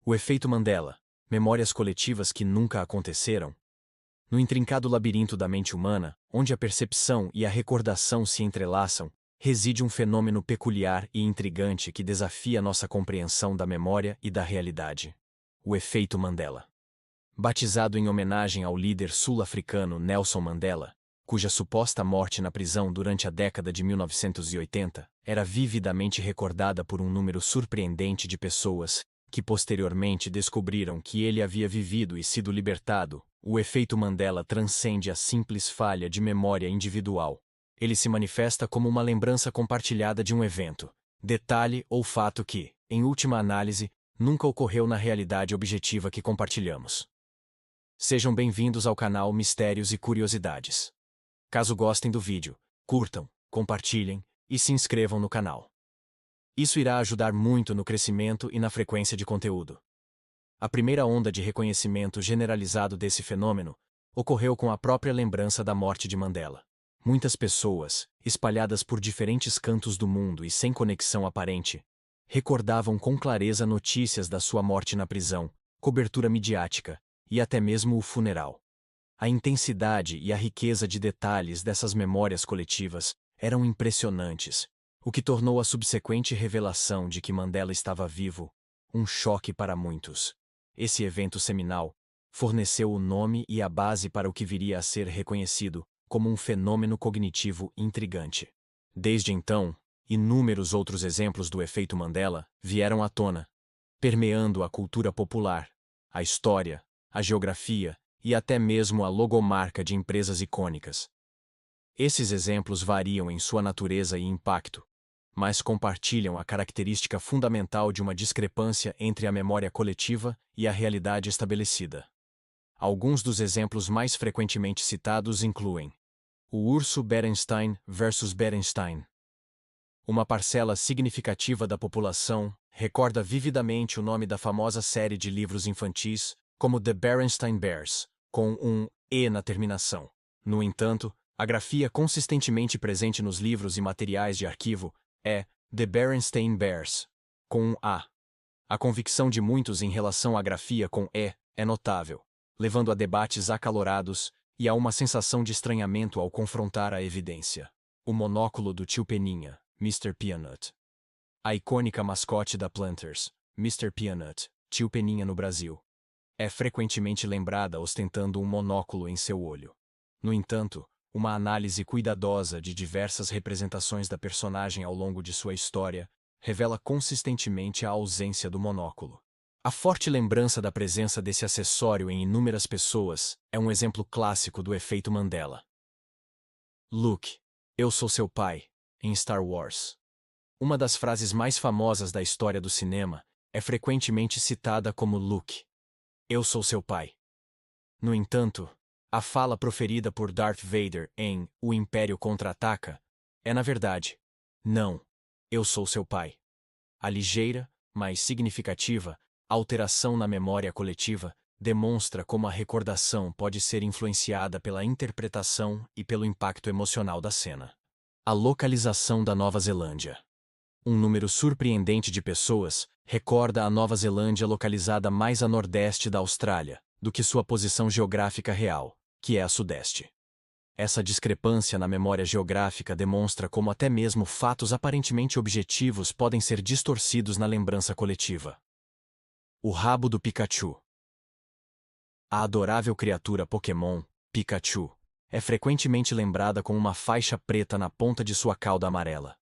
O efeito Mandela. Memórias coletivas que nunca aconteceram. No intrincado labirinto da mente humana, onde a percepção e a recordação se entrelaçam, reside um fenômeno peculiar e intrigante que desafia nossa compreensão da memória e da realidade. O efeito Mandela. Batizado em homenagem ao líder sul-africano Nelson Mandela, cuja suposta morte na prisão durante a década de 1980 era vividamente recordada por um número surpreendente de pessoas que posteriormente descobriram que ele havia vivido e sido libertado, o efeito Mandela transcende a simples falha de memória individual. Ele se manifesta como uma lembrança compartilhada de um evento, detalhe ou fato que, em última análise, nunca ocorreu na realidade objetiva que compartilhamos. Sejam bem-vindos ao canal Mistérios e Curiosidades. Caso gostem do vídeo, curtam, compartilhem e se inscrevam no canal. Isso irá ajudar muito no crescimento e na frequência de conteúdo. A primeira onda de reconhecimento generalizado desse fenômeno ocorreu com a própria lembrança da morte de Mandela. Muitas pessoas, espalhadas por diferentes cantos do mundo e sem conexão aparente, recordavam com clareza notícias da sua morte na prisão, cobertura midiática e até mesmo o funeral. A intensidade e a riqueza de detalhes dessas memórias coletivas eram impressionantes, o que tornou a subsequente revelação de que Mandela estava vivo um choque para muitos. Esse evento seminal forneceu o nome e a base para o que viria a ser reconhecido como um fenômeno cognitivo intrigante. Desde então, inúmeros outros exemplos do efeito Mandela vieram à tona, permeando a cultura popular, a história, a geografia e até mesmo a logomarca de empresas icônicas. Esses exemplos variam em sua natureza e impacto, mas compartilham a característica fundamental de uma discrepância entre a memória coletiva e a realidade estabelecida. Alguns dos exemplos mais frequentemente citados incluem o urso Berenstein versus Berenstein. Uma parcela significativa da população recorda vividamente o nome da famosa série de livros infantis como The Berenstain Bears, com um E na terminação. No entanto, a grafia consistentemente presente nos livros e materiais de arquivo é The Berenstain Bears, com um A. A convicção de muitos em relação à grafia com E é notável, levando a debates acalorados e a uma sensação de estranhamento ao confrontar a evidência. O monóculo do tio Peninha, Mr. Peanut. A icônica mascote da Planters, Mr. Peanut, tio Peninha no Brasil, é frequentemente lembrada ostentando um monóculo em seu olho. No entanto, uma análise cuidadosa de diversas representações da personagem ao longo de sua história revela consistentemente a ausência do monóculo. A forte lembrança da presença desse acessório em inúmeras pessoas é um exemplo clássico do efeito Mandela. Luke, eu sou seu pai, em Star Wars. Uma das frases mais famosas da história do cinema é frequentemente citada como Luke, eu sou seu pai. No entanto, a fala proferida por Darth Vader em O Império Contra-Ataca é, na verdade, não, eu sou seu pai. A ligeira, mas significativa, alteração na memória coletiva demonstra como a recordação pode ser influenciada pela interpretação e pelo impacto emocional da cena. A localização da Nova Zelândia. Um número surpreendente de pessoas recorda a Nova Zelândia localizada mais a nordeste da Austrália do que sua posição geográfica real, que é a sudeste. Essa discrepância na memória geográfica demonstra como até mesmo fatos aparentemente objetivos podem ser distorcidos na lembrança coletiva. O rabo do Pikachu. A adorável criatura Pokémon, Pikachu, é frequentemente lembrada com uma faixa preta na ponta de sua cauda amarela.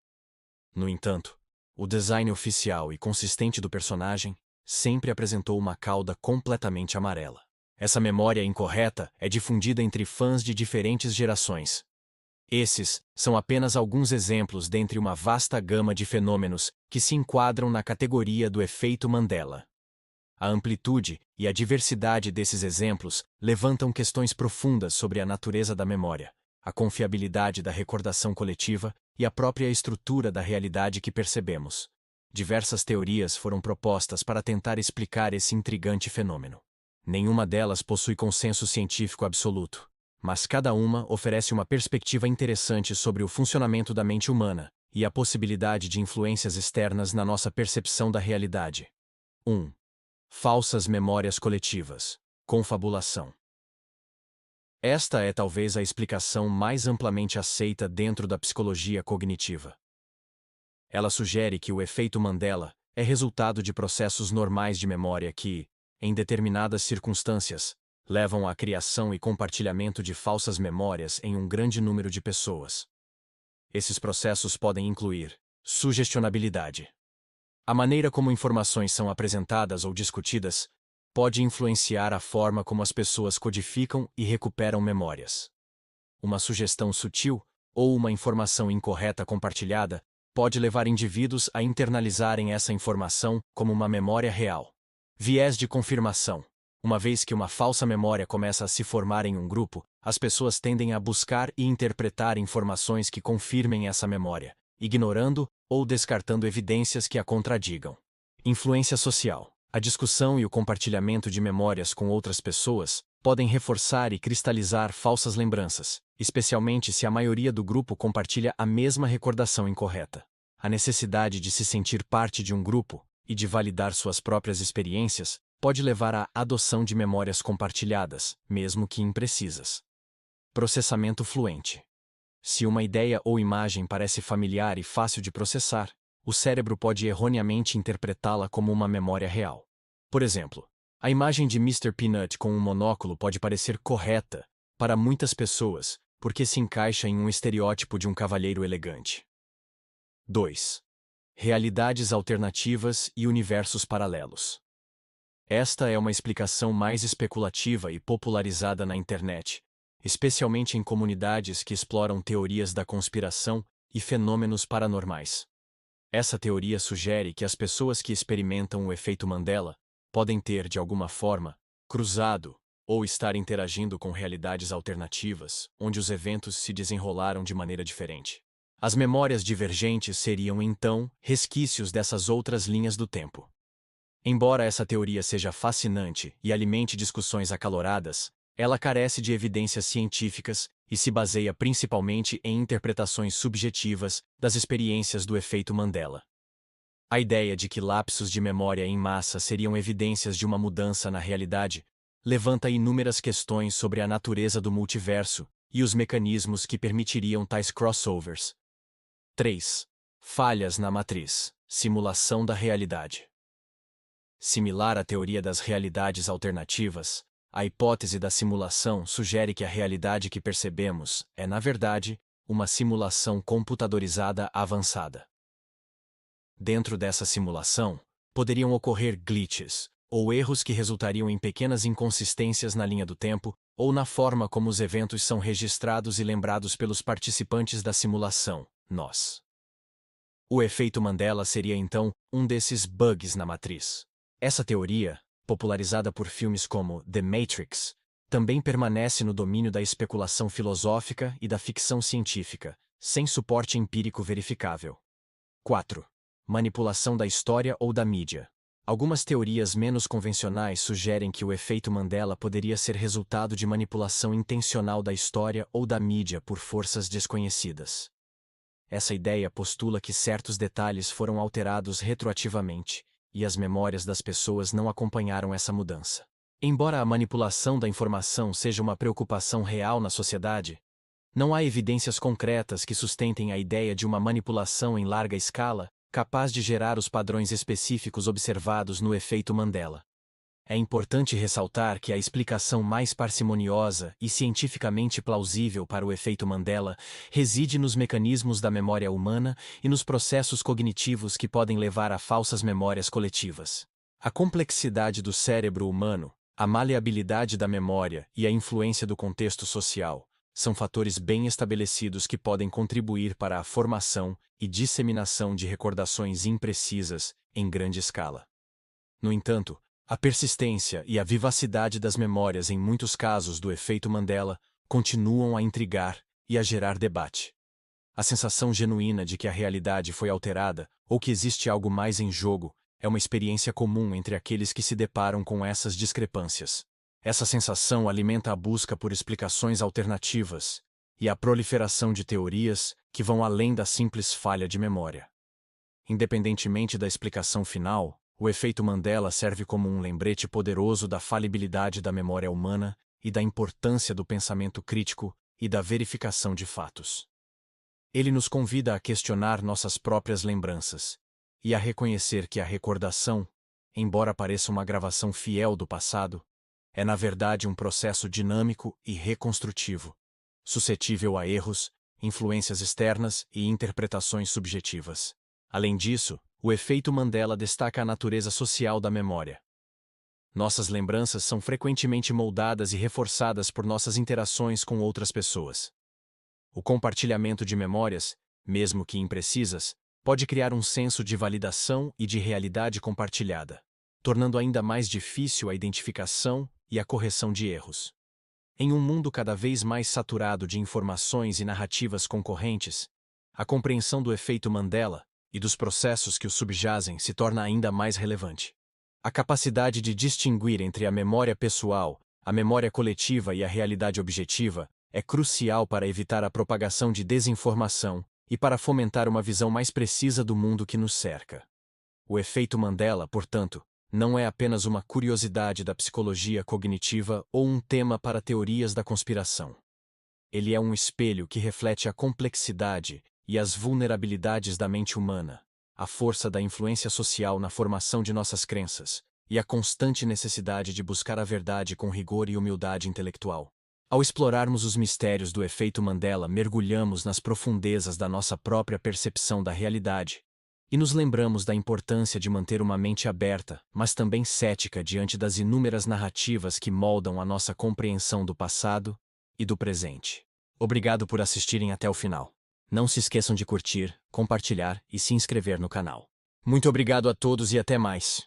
No entanto, o design oficial e consistente do personagem sempre apresentou uma cauda completamente amarela. Essa memória incorreta é difundida entre fãs de diferentes gerações. Esses são apenas alguns exemplos dentre uma vasta gama de fenômenos que se enquadram na categoria do efeito Mandela. A amplitude e a diversidade desses exemplos levantam questões profundas sobre a natureza da memória, a confiabilidade da recordação coletiva e a própria estrutura da realidade que percebemos. Diversas teorias foram propostas para tentar explicar esse intrigante fenômeno. Nenhuma delas possui consenso científico absoluto, mas cada uma oferece uma perspectiva interessante sobre o funcionamento da mente humana e a possibilidade de influências externas na nossa percepção da realidade. 1. Falsas memórias coletivas. Confabulação. Esta é talvez a explicação mais amplamente aceita dentro da psicologia cognitiva. Ela sugere que o efeito Mandela é resultado de processos normais de memória que, em determinadas circunstâncias, levam à criação e compartilhamento de falsas memórias em um grande número de pessoas. Esses processos podem incluir sugestionabilidade. A maneira como informações são apresentadas ou discutidas pode influenciar a forma como as pessoas codificam e recuperam memórias. Uma sugestão sutil ou uma informação incorreta compartilhada pode levar indivíduos a internalizarem essa informação como uma memória real. Viés de confirmação. Uma vez que uma falsa memória começa a se formar em um grupo, as pessoas tendem a buscar e interpretar informações que confirmem essa memória, ignorando ou descartando evidências que a contradigam. Influência social. A discussão e o compartilhamento de memórias com outras pessoas podem reforçar e cristalizar falsas lembranças, especialmente se a maioria do grupo compartilha a mesma recordação incorreta. A necessidade de se sentir parte de um grupo e de validar suas próprias experiências pode levar à adoção de memórias compartilhadas, mesmo que imprecisas. Processamento fluente. Se uma ideia ou imagem parece familiar e fácil de processar, o cérebro pode erroneamente interpretá-la como uma memória real. Por exemplo, a imagem de Mr. Peanut com um monóculo pode parecer correta para muitas pessoas, porque se encaixa em um estereótipo de um cavalheiro elegante. 2. Realidades alternativas e universos paralelos. Esta é uma explicação mais especulativa e popularizada na internet, especialmente em comunidades que exploram teorias da conspiração e fenômenos paranormais. Essa teoria sugere que as pessoas que experimentam o efeito Mandela podem ter, de alguma forma, cruzado ou estar interagindo com realidades alternativas, onde os eventos se desenrolaram de maneira diferente. As memórias divergentes seriam, então, resquícios dessas outras linhas do tempo. Embora essa teoria seja fascinante e alimente discussões acaloradas, ela carece de evidências científicas e se baseia principalmente em interpretações subjetivas das experiências do efeito Mandela. A ideia de que lapsos de memória em massa seriam evidências de uma mudança na realidade levanta inúmeras questões sobre a natureza do multiverso e os mecanismos que permitiriam tais crossovers. 3. Falhas na matriz. Simulação da realidade. Similar à teoria das realidades alternativas, a hipótese da simulação sugere que a realidade que percebemos é, na verdade, uma simulação computadorizada avançada. Dentro dessa simulação, poderiam ocorrer glitches, ou erros que resultariam em pequenas inconsistências na linha do tempo ou na forma como os eventos são registrados e lembrados pelos participantes da simulação, nós. O efeito Mandela seria então um desses bugs na matriz. Essa teoria, popularizada por filmes como The Matrix, também permanece no domínio da especulação filosófica e da ficção científica, sem suporte empírico verificável. 4. Manipulação da história ou da mídia. Algumas teorias menos convencionais sugerem que o efeito Mandela poderia ser resultado de manipulação intencional da história ou da mídia por forças desconhecidas. Essa ideia postula que certos detalhes foram alterados retroativamente, e as memórias das pessoas não acompanharam essa mudança. Embora a manipulação da informação seja uma preocupação real na sociedade, não há evidências concretas que sustentem a ideia de uma manipulação em larga escala capaz de gerar os padrões específicos observados no efeito Mandela. É importante ressaltar que a explicação mais parcimoniosa e cientificamente plausível para o efeito Mandela reside nos mecanismos da memória humana e nos processos cognitivos que podem levar a falsas memórias coletivas. A complexidade do cérebro humano, a maleabilidade da memória e a influência do contexto social são fatores bem estabelecidos que podem contribuir para a formação e disseminação de recordações imprecisas em grande escala. No entanto, a persistência e a vivacidade das memórias em muitos casos do efeito Mandela continuam a intrigar e a gerar debate. A sensação genuína de que a realidade foi alterada ou que existe algo mais em jogo é uma experiência comum entre aqueles que se deparam com essas discrepâncias. Essa sensação alimenta a busca por explicações alternativas e a proliferação de teorias que vão além da simples falha de memória. Independentemente da explicação final, O efeito Mandela serve como um lembrete poderoso da falibilidade da memória humana e da importância do pensamento crítico e da verificação de fatos. Ele nos convida a questionar nossas próprias lembranças e a reconhecer que a recordação, embora pareça uma gravação fiel do passado, é na verdade um processo dinâmico e reconstrutivo, suscetível a erros, influências externas e interpretações subjetivas. Além disso, o efeito Mandela destaca a natureza social da memória. Nossas lembranças são frequentemente moldadas e reforçadas por nossas interações com outras pessoas. O compartilhamento de memórias, mesmo que imprecisas, pode criar um senso de validação e de realidade compartilhada, tornando ainda mais difícil a identificação e a correção de erros. Em um mundo cada vez mais saturado de informações e narrativas concorrentes, a compreensão do efeito Mandela e dos processos que o subjazem se torna ainda mais relevante. A capacidade de distinguir entre a memória pessoal, a memória coletiva e a realidade objetiva é crucial para evitar a propagação de desinformação e para fomentar uma visão mais precisa do mundo que nos cerca. O efeito Mandela, portanto, não é apenas uma curiosidade da psicologia cognitiva ou um tema para teorias da conspiração. Ele é um espelho que reflete a complexidade e as vulnerabilidades da mente humana, a força da influência social na formação de nossas crenças e a constante necessidade de buscar a verdade com rigor e humildade intelectual. Ao explorarmos os mistérios do efeito Mandela, mergulhamos nas profundezas da nossa própria percepção da realidade e nos lembramos da importância de manter uma mente aberta, mas também cética diante das inúmeras narrativas que moldam a nossa compreensão do passado e do presente. Obrigado por assistirem até o final. Não se esqueçam de curtir, compartilhar e se inscrever no canal. Muito obrigado a todos e até mais.